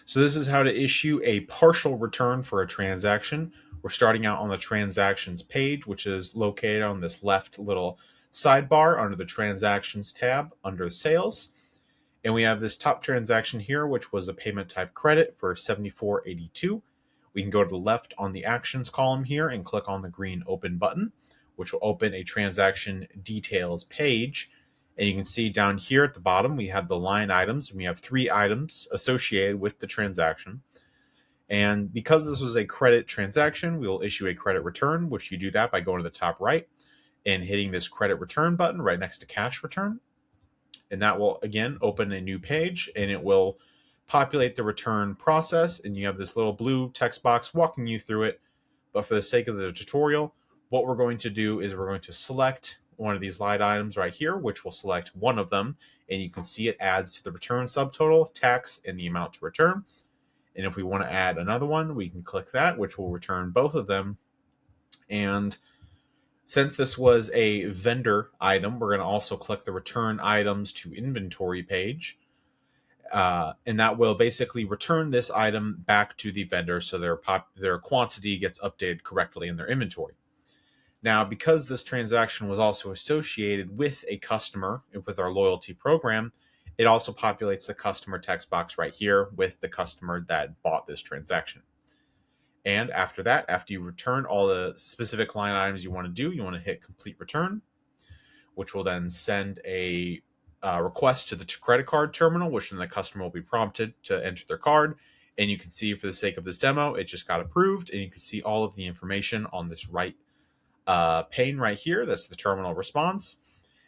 So this is how to issue a partial return for a transaction. We're starting out on the transactions page, which is located on this left little sidebar under the transactions tab under sales. And we have this top transaction here, which was a payment type credit for 74.82. We can go to the left on the actions column here and click on the green open button, which will open a transaction details page. And you can see down here at the bottom, we have the line items. And we have 3 items associated with the transaction. And because this was a credit transaction, we will issue a credit return, which you do that by going to the top right and hitting this credit return button right next to cash return. And that will, again, open a new page, and it will populate the return process. And you have this little blue text box walking you through it. But for the sake of the tutorial, what we're going to do is we're going to select one of these line items right here, which will select one of them. And you can see it adds to the return subtotal, tax, and the amount to return. And if we want to add another one, we can click that, which will return both of them. And since this was a vendor item, we're going to also click the return items to inventory page. And that will basically return this item back to the vendor so their quantity gets updated correctly in their inventory. Now, because this transaction was also associated with a customer with our loyalty program, it also populates the customer text box right here with the customer that bought this transaction. And after that, after you return all the specific line items you want to do, you want to hit complete return, which will then send a request to the credit card terminal, which then the customer will be prompted to enter their card. And you can see, for the sake of this demo, it just got approved. And you can see all of the information on this right pane right here. That's the terminal response.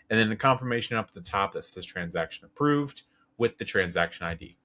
And then the confirmation up at the top that says transaction approved with the transaction ID.